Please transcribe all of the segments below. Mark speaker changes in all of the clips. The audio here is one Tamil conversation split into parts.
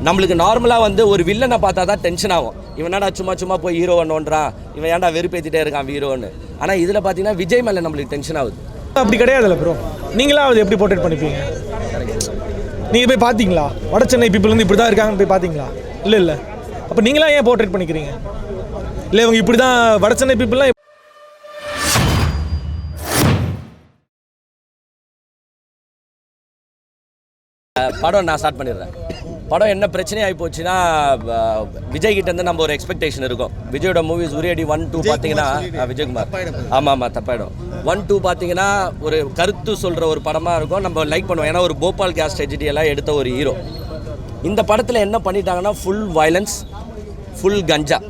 Speaker 1: நம்மளுக்கு நார்மலாக வந்து ஒரு வில்லனை பார்த்தா தான் டென்ஷன் ஆகும். இவன் என்னடா சும்மா போய் ஹீரோவை நோன்றான், இவன் ஏன்டா வெறுப்பேற்றிட்டே இருக்கான் ஹீரோன்னு. ஆனால் இதில் பார்த்தீங்கன்னா விஜய் மேலே நம்மளுக்கு டென்ஷன் ஆகுது.
Speaker 2: அப்படி கிடையாதுல்ல ப்ரோ, நீங்களாம் அது எப்படி போர்ட்ரேட் பண்ணிப்பீங்க? நீங்கள் போய் பார்த்தீங்களா? வட சென்னை பீப்புள் வந்து இப்படி தான் இருக்காங்கன்னு போய் பார்த்தீங்களா? இல்லை. அப்போ நீங்களாம் ஏன் போர்ட்ரேட் பண்ணிக்கிறீங்க? இல்லை இவங்க இப்படி தான் வட சென்னை பீப்புளெலாம்
Speaker 1: படம் நான் ஸ்டார்ட் பண்ணிடுறேன். படம் என்ன பிரச்சனை ஆகி போச்சுன்னா, விஜய் கிட்டேருந்து நம்ம ஒரு எக்ஸ்பெக்டேஷன் இருக்கும். விஜயோட மூவிஸ் உரியடி 1, 2 பார்த்தீங்கன்னா விஜயகுமார் ஆமாம் தப்பாயிடும். 1, 2 பார்த்தீங்கன்னா ஒரு கருத்து சொல்கிற ஒரு படமாக இருக்கும், நம்ம லைக் பண்ணுவோம். ஏன்னா ஒரு போபால் கேஸ் ட்ரெஜடி எல்லாம் எடுத்த ஒரு ஹீரோ. இந்த படத்தில் என்ன பண்ணிட்டாங்கன்னா ஃபுல் வயலன்ஸ், ஃபுல் கஞ்சா.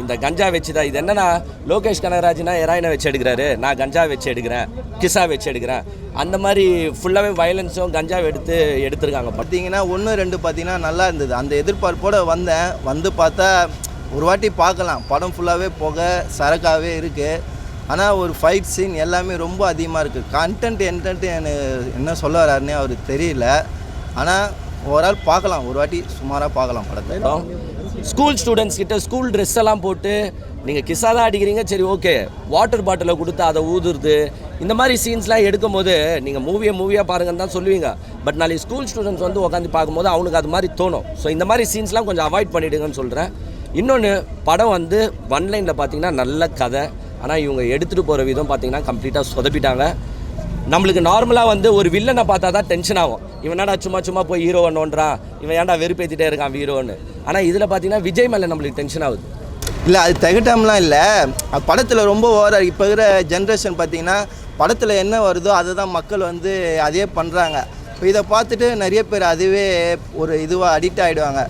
Speaker 1: இந்த கஞ்சா வச்சு தான் இது என்னன்னா, லோகேஷ் கனகராஜ்னா ஹெராயினை வச்சு எடுக்கிறாரு, நான் கஞ்சா வச்சு எடுக்கிறேன், கிசா வச்சு எடுக்கிறேன். அந்த மாதிரி ஃபுல்லாகவே வயலன்ஸும் கஞ்சாவை எடுத்துருக்காங்க.
Speaker 3: பார்த்தீங்கன்னா 1, 2 பார்த்தீங்கன்னா நல்லா இருந்தது. அந்த எதிர்பார்ப்போடு வந்து பார்த்தா ஒரு வாட்டி பார்க்கலாம். படம் ஃபுல்லாகவே புகை சரக்காகவே இருக்குது. ஆனால் ஒரு ஃபைட் சீன் எல்லாமே ரொம்ப அதிகமாக இருக்குது. கண்டென்ட் என்ன சொல்ல வர்றாருன்னே அவருக்கு தெரியல. ஆனால் ஓவரால் பார்க்கலாம், ஒரு வாட்டி சுமாராக பார்க்கலாம் படத்தை.
Speaker 1: ஸ்கூல் ஸ்டூடெண்ட்ஸ் கிட்ட ஸ்கூல் ட்ரெஸ் எல்லாம் போட்டு நீங்கள் கிஸ்ஸா தான் அடிக்கிறீங்க, சரி ஓகே, வாட்டர் பாட்டிலை கொடுத்து அதை ஊதுறது, இந்த மாதிரி சீன்ஸ்லாம் எடுக்கும் போது நீங்கள் மூவியாக பாருங்கன்னு தான் சொல்லுவீங்க. பட் நாளைக்கு ஸ்கூல் ஸ்டூடெண்ட்ஸ் வந்து உட்காந்து பார்க்கும்போது அவனுக்கு அது மாதிரி தோணும். ஸோ இந்த மாதிரி சீன்ஸ்லாம் கொஞ்சம் அவாய்ட் பண்ணிவிடுங்கன்னு சொல்கிறேன். இன்னொன்று, படம் வந்து ஒன்லைனில் பார்த்தீங்கன்னா நல்ல கதை, ஆனால் இவங்க எடுத்துகிட்டு போகிற விதம் பார்த்தீங்கன்னா கம்ப்ளீட்டாக சொதப்பிட்டாங்க. நம்மளுக்கு நார்மலாக வந்து ஒரு வில்லனை பார்த்தா தான் டென்ஷன் ஆகும். இவன் என்னடா சும்மா போய் ஹீரோவை நோன்றான், இவன் ஏன்டா வெறுப்பேற்றிட்டே இருக்கான் ஹீரோன்னு. ஆனால் இதில் பார்த்தீங்கன்னா விஜய் மேலே நம்மளுக்கு டென்ஷன் ஆகுது.
Speaker 3: இல்லை அது திகட்டாமலாம் இல்லை, படத்தில் ரொம்ப ஓவராக. இப்போ இருக்கிற ஜென்ரேஷன் பார்த்திங்கன்னா படத்தில் என்ன வருதோ அதை தான் மக்கள் வந்து அதே பண்ணுறாங்க. இப்போ இதை பார்த்துட்டு நிறைய பேர் அதுவே ஒரு இதுவாக அடிக்ட் ஆகிடுவாங்க.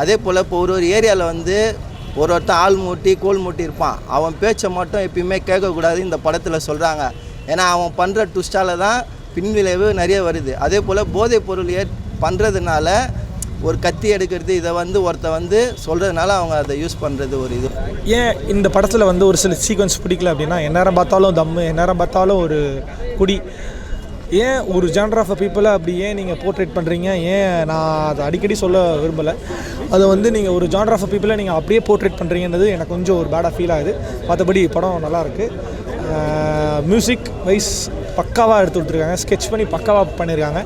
Speaker 3: அதே போல் இப்போ ஒரு ஏரியாவில் வந்து ஒருத்தன் ஆள் மூட்டி கோல் மூட்டி இருப்பான், அவன் பேச்சை மட்டும் எப்பயுமே கேட்கக்கூடாது இந்த படத்தில் சொல்கிறாங்க. ஏன்னா அவன் பண்ணுற ட்விஸ்டால் தான் பின்விளைவு நிறைய வருது. அதே போல் போதைப் பொருள் பண்ணுறதுனால ஒரு கத்தி எடுக்கிறது, இதை வந்து ஒருத்த வந்து சொல்கிறதுனால அவங்க அதை யூஸ் பண்ணுறது ஒரு இது.
Speaker 2: ஏன் இந்த படத்தில் வந்து ஒரு சில சீக்வன்ஸ் பிடிக்கல அப்படின்னா, எந்நேரம் பார்த்தாலும் தம்மு, எந்நேரம் பார்த்தாலும் ஒரு குடி, ஏன் ஒரு ஜானர் ஆஃப் பீப்புளை அப்படி ஏன் நீங்கள் போர்ட்ரேட் பண்ணுறீங்க? ஏன் நான் அதை அடிக்கடி சொல்ல விரும்பலை, அதை வந்து நீங்கள் ஒரு ஜானர் ஆஃப் பீப்புளை நீங்கள் அப்படியே போர்ட்ரேட் பண்ணுறீங்கன்றது எனக்கு கொஞ்சம் ஒரு பேடாக ஃபீல் ஆகுது. மற்றபடி படம் நல்லாயிருக்கு. மியூசிக் வைஸ் பக்காவாக எடுத்து விட்டுருக்காங்க, ஸ்கெட்ச் பண்ணி பக்காவாக பண்ணியிருக்காங்க.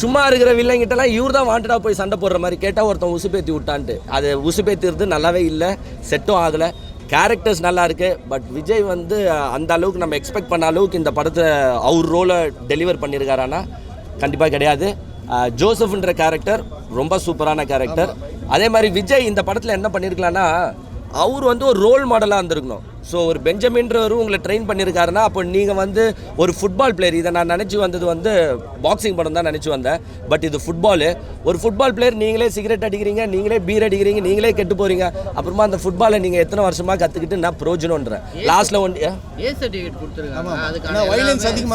Speaker 1: சும்மா இருக்கிற வில்லங்கிட்டலாம் இவர் தான் வாண்டடாக போய் சண்டை போடுற மாதிரி கேட்டால் ஒருத்தன் உசுப்பேற்றி விட்டான்ட்டு, அது உசுப்பேற்றிறது நல்லாவே இல்லை, செட்டும் ஆகலை. கேரக்டர்ஸ் நல்லா இருக்குது, பட் விஜய் வந்து அந்த அளவுக்கு நம்ம எக்ஸ்பெக்ட் பண்ண அளவுக்கு இந்த படத்தை அவர் ரோலை டெலிவர் பண்ணியிருக்காரானா கண்டிப்பாக கிடையாது. ஜோசப்ன்ற கேரக்டர் ரொம்ப சூப்பரான கேரக்டர். அதே மாதிரி விஜய் இந்த படத்தில் என்ன பண்ணியிருக்கலான்னா, அவர் வந்து ஒரு ரோல் மாடலாக இருந்திருக்கணும். ஸோ ஒரு பெஞ்சமின்றவரும் உங்களை ட்ரெயின் பண்ணியிருக்காருன்னா, அப்போ நீங்கள் வந்து ஒரு ஃபுட்பால் பிளேயர். இதை நான் நினச்சி வந்தது வந்து பாக்ஸிங் படம் தான் நினச்சி வந்தேன். பட் இது ஃபுட்பாலு. ஒரு ஃபுட்பால் பிளேயர், நீங்களே சிகரெட் அடிக்கிறீங்க, நீங்களே பீர் அடிக்கிறீங்க, நீங்களே கெட்டு போகிறீங்க. அப்புறமா அந்த ஃபுட்பாலை நீங்கள் எத்தனை வருஷமாக கற்றுக்கிட்டு நான் ப்ரோஜனம்ன்றேன். லாஸ்ட்டில்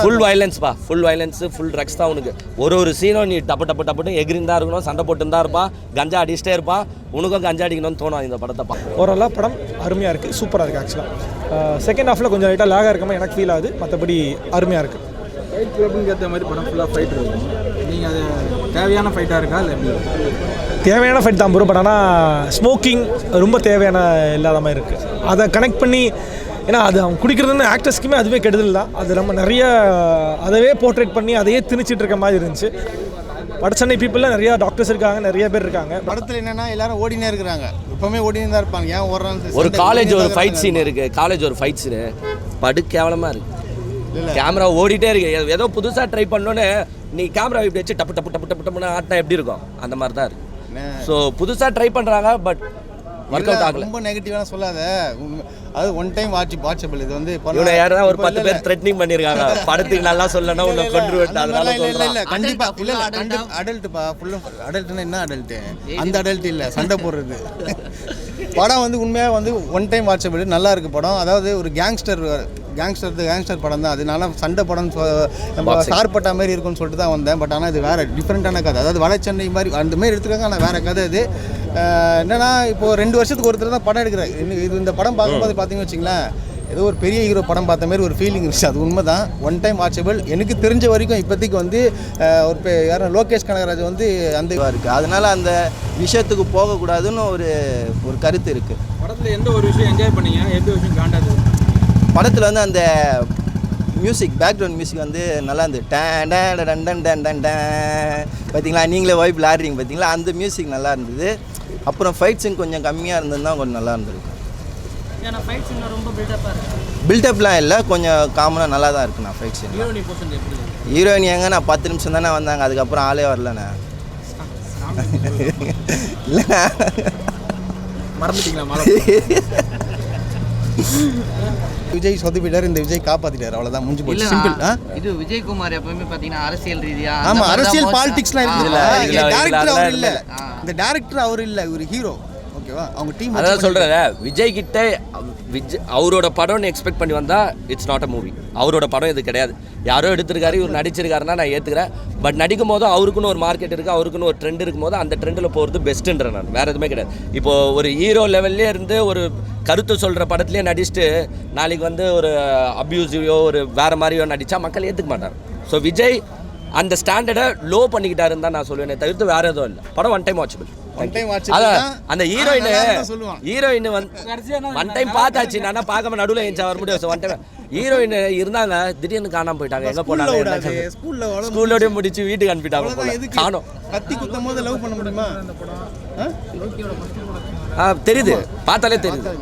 Speaker 1: ஃபுல் வயலன்ஸ்ப்பா, ஃபுல் வயலன்ஸு, ஃபுல் ட்ரக்ஸ் தான் உனக்கு. ஒரு சீனும் நீ டப்பு எகிரின்னு தான் இருக்கணும், சண்டை போட்டு தான் இருப்பான், கஞ்சா அடிச்சிட்டே இருப்பான், உனக்கும் கஞ்சா அடிக்கணும்னு தோணும் இந்த படத்தை பார்க்க.
Speaker 2: ஓரளவு படம் அருமையாக இருக்குது, சூப்பராக இருக்குது. ஆக்சுவலாக செகண்ட் ஹாஃபில் கொஞ்சம் லைட்டாக லேகாக இருக்க மாதிரி எனக்கு ஃபீல் ஆகுது. மற்றபடி அருமையாக இருக்குது.
Speaker 4: ஃபைட் கிளப்னு ஏற்ற மாதிரி படம் ஃபுல்லாக ஃபைட் இருக்கும். நீங்கள் அது தேவையான ஃபைட்டாக இருக்கா இல்லை எப்படி?
Speaker 2: தேவையான ஃபைட் தான் ப்ரோ. பட் ஆனால் ஸ்மோக்கிங் ரொம்ப தேவையான இல்லாத மாதிரி இருக்குது. அதை கனெக்ட் பண்ணி, ஏன்னா அது அவங்க குடிக்கிறதுன்னு ஆக்டர்ஸ்க்குமே அதுவே கெடுதல் தான். அது நம்ம நிறைய அதவே போர்ட்ரேட் பண்ணி அதையே திணிச்சிட்டு இருக்க மாதிரி இருந்துச்சு. வட சென்னை பீப்புளில் நிறையா டாக்டர்ஸ் இருக்காங்க, நிறைய பேர் இருக்காங்க.
Speaker 5: படத்தில் என்னென்னா எல்லாரும் ஓடினே இருக்கிறாங்க, எப்போவுமே ஓடினே தான் இருப்பாங்க. ஏன் ஓடுறாங்க?
Speaker 1: ஒரு காலேஜ் ஒரு ஃபைட் சீன் இருக்குது, காலேஜ் ஒரு ஃபைட் சீனு படு கேவலமாக இருக்குது. கேமரா ஓடிட்டே இருக்கு, ஏதோ புதுசாக ட்ரை பண்ணோன்னு நீ கேமரா இப்படி வச்சு டப்புன்னு ஆட்டினா எப்படி இருக்கும், அந்த மாதிரி தான் இருக்குது. ஸோ புதுசாக ட்ரை பண்ணுறாங்க, பட் ஒர்க் அவுட் ஆகல.
Speaker 5: ரொம்ப நெகட்டிவான சொல்லாத, அது ஒன் டைம் வாட்சபிள். இது வந்து
Speaker 1: இவனை யாரா ஒரு 10 பேர் த்ரெட்னிங் பண்ணியிருக்காங்க, படத்துக்கு நல்லா சொல்லணும் உன்னை கொண்டு விட்டு. அதனால
Speaker 5: இல்லை கண்டிப்பாக இல்லை, அடல்ட்டுப்பா, ஃபுல்லும் அடல்ட்டுன்னா என்ன அடல்ட்டு? அந்த அடல்ட் இல்லை, சண்டை போடுறது. படம் வந்து உண்மையாக வந்து ஒன் டைம் வாட்சபிள், நல்லா இருக்குது படம். அதாவது ஒரு கேங்ஸ்டர் படம் தான். அதனால சண்டை படம் நம்ம சார்பட்ட மாதிரி இருக்கும்னு சொல்லிட்டு தான் வந்தேன். பட் ஆனால் இது வேறு டிஃப்ரெண்ட்டான கதை. அதாவது வட சென்னை மாதிரி அந்த மாதிரி எடுத்துருக்காங்க, ஆனால் வேறு கதை இது. என்னென்னா இப்போது 2 வருஷத்துக்கு ஒருத்தர் தான் படம் எடுக்கிறார். இது இந்த படம் பார்க்கும்போது பார்த்தீங்கன்னு வச்சிங்களேன், ஏதோ ஒரு பெரிய ஹீரோ படம் பார்த்த மாதிரி ஒரு ஃபீலிங் இருந்துச்சு. அது உண்மை தான். One time watchable. எனக்கு தெரிஞ்ச வரைக்கும் இப்போதைக்கு வந்து ஒரு யாரும் லோகேஷ் கனகராஜ் வந்து அந்த
Speaker 3: இருக்குது. அதனால் அந்த விஷயத்துக்கு போகக்கூடாதுன்னு ஒரு கருத்து இருக்குது.
Speaker 4: படத்தில் எந்த ஒரு விஷயம் என்ஜாய் பண்ணீங்க, எந்த விஷயம் காண்டாது?
Speaker 3: படத்தில் வந்து அந்த மியூசிக், பேக்ரவுண்ட் மியூசிக் வந்து நல்லா இருந்தது. டேன் டேன் டன் டன் டன் டன் டன் பார்த்தீங்களா, நீங்களே வைப் விளாடுறீங்க பார்த்தீங்களா, அந்த மியூசிக் நல்லா இருந்தது. அப்புறம் ஃபைட் சீன் கொஞ்சம் கம்மியாக இருந்ததுன்னா கொஞ்சம் நல்லா இருந்திருக்கு.
Speaker 6: ஏன்னா ஃபைட் சீன் ரொம்ப பில்டப்பாக இருக்குது.
Speaker 3: பில்டப்லாம் இல்லை, கொஞ்சம் காமனாக நல்லா தான் இருக்குண்ணா ஃபைட் சீன்.
Speaker 6: ஹீரோனி போர்ஷன் எப்படி இருக்கு?
Speaker 3: ஹீரோயின் எங்க நான் 10 நிமிஷம் தானே வந்தாங்க, அதுக்கப்புறம் ஆளே வரலண்ணா. இல்லைண்ணா,
Speaker 4: மறந்துட்டீங்களா?
Speaker 5: விஜய் சொதப்பிட்டார், இந்த விஜய் காப்பாற்றிட்டார், அவ்வளோதான், முடிஞ்சு போச்சு. சிம்பிள்.
Speaker 6: இது விஜய்குமார் எப்பவுமே பார்த்தீங்கன்னா அரசியல் ரீதியா
Speaker 5: ஆமாம், அரசியல் பாலிடிக்ஸ்லாம் இருக்குதுல்ல.
Speaker 1: இதுல
Speaker 5: டேரக்டர் அவர் இல்லை,
Speaker 6: ஆ.
Speaker 5: இந்த டேரக்டர் அவர் இல்லை, ஒரு ஹீரோ. ஓகேவா, அவங்க டீம்
Speaker 1: அதான் சொல்கிறேன், விஜய் கிட்ட அவரோட படம்னு எக்ஸ்பெக்ட் பண்ணி வந்தால் இட்ஸ் நாட் அ மூவி. அவரோட படம் இது கிடையாது. யாரோ எடுத்திருக்காரு, இவர் நடிச்சிருக்காருன்னா நான் ஏற்றுக்கிறேன். பட் நடிக்கும் போதும் அவருக்குன்னு ஒரு மார்க்கெட் இருக்குது, அவருக்குன்னு ஒரு ட்ரெண்ட் இருக்கும்போது அந்த ட்ரெண்டில் போகிறது பெஸ்ட்டுன்றேன் நான். வேறு எதுவுமே கிடையாது. இப்போது ஒரு ஹீரோ லெவல்லே இருந்து ஒரு கருத்து சொல்கிற படத்துலேயே நடிச்சுட்டு நாளைக்கு வந்து ஒரு அப்யூசிவோ ஒரு வேறு மாதிரியோ நடித்தா மக்கள் ஏற்றுக்க மாட்டார். ஸோ விஜய் அந்த ஸ்டாண்டர்டை லோ பண்ணிக்கிட்டாருன்னு தான் நான் சொல்லுவேனே தவிர்த்து வேறு எதுவும் இல்லை. படம் ஒன் டைம் வாட்சபிள். அதான் அந்த ஹீரோயின் ஒன் டைம் பார்த்தாச்சு, நான் பார்க்காம நடுவில் ஏஞ்சா வர முடியாது. ஒன் டைம் ஹீரோயின் இருந்தாங்க, திடீர்னு காணாம போயிட்டாங்க. எங்கே போனாங்க? ஸ்கூலோடய முடிச்சு வீட்டுக்கு அனுப்பிட்டாங்க. காணோம்.
Speaker 5: கத்தி குத்தும் போது லவ் பண்ண முடியுமா?
Speaker 1: தெரியுது, பார்த்தாலே தெரியுது.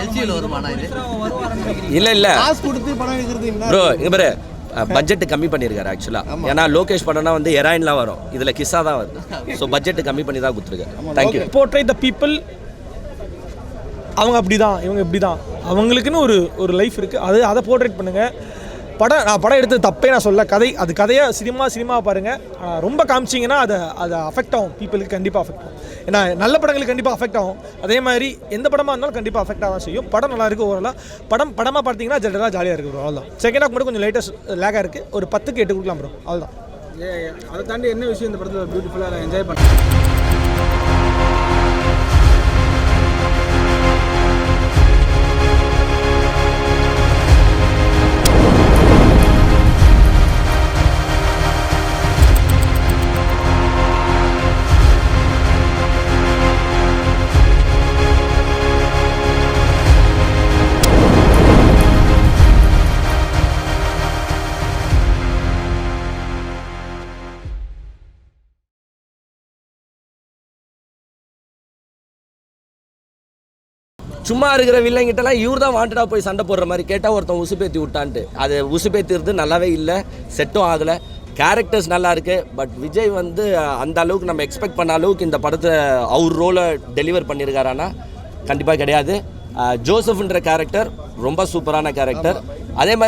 Speaker 6: எல்சியில் வருமானா இது?
Speaker 1: இல்லை
Speaker 5: காசு கொடுத்து படம் எடுக்கிறது
Speaker 1: ப்ரோ, இங்கே பாரு, பட்ஜெட்டு கம்மி பண்ணியிருக்காரு ஆக்சுவலாக. ஏன்னா லோகேஷ் படம்னா வந்து ஹெராயின்லாம் வரும், இதில் கிஸ்ஸாக தான் வருது. ஸோ பட்ஜெட்டு கம்மி பண்ணி தான் கொடுத்துருக்காரு. தேங்க்யூ.
Speaker 2: Portrait the people. அவங்க அப்படி தான், இவங்க இப்படி தான், அவங்களுக்குன்னு ஒரு லைஃப் இருக்குது. அதை போர்ட்ரேட் பண்ணுங்கள். நான் படம் எடுத்தது தப்பே நான் சொல்ல. அது கதையாக சினிமா பாருங்கள். ரொம்ப காமிச்சிங்கன்னா அதை அஃபெக்ட் ஆகும், பீப்புளுக்கு கண்டிப்பாக அஃபெக்ட் ஆகும். ஏன்னா நல்ல படங்களுக்கு கண்டிப்பாக அஃபெக்ட் ஆகும். அதே மாதிரி எந்த படமாக இருந்தாலும் கண்டிப்பாக அஃபெக்ட் ஆக தான் செய்யும். படம் நல்லா இருக்குது ஓவராலாக. படமாக பார்த்தீங்கன்னா ஜென்ரலாக ஜாலியாக இருக்குது ப்ரோ, அவ்வளோதான். செகண்ட் ஹாஃப் மட்டும் கொஞ்சம் லேட்டஸ்ட் லேக்காக இருக்குது. ஒரு 10க்கு 8 கொடுக்கலாம் ப்ரோ, அவ்வளோதான்.
Speaker 4: அதை தாண்டி என்ன விஷயம் இந்த படத்தில் பியூட்டிஃபுல்லாக என்ஜாய் பண்ண?
Speaker 1: சும்மா இருக்கிற வில்லங்கிட்டலாம் இவர் தான் வாண்டடாக போய் சண்டை போடுற மாதிரி கேட்டால் ஒருத்தன் உசுப்பேற்றி விட்டான்ட்டு. அது உசுப்பேற்றிறது நல்லாவே இல்லை, செட்டும் ஆகலை. கேரக்டர்ஸ் நல்லா இருக்குது. பட் விஜய் வந்து அந்த அளவுக்கு நம்ம எக்ஸ்பெக்ட் பண்ண அளவுக்கு இந்த படத்தை அவர் ரோலை டெலிவர் பண்ணியிருக்காரானா கண்டிப்பாக கிடையாது. ஜோசப்ன்ற கேரக்டர் ரொம்ப சூப்பரான கேரக்டர். அதே மாதிரி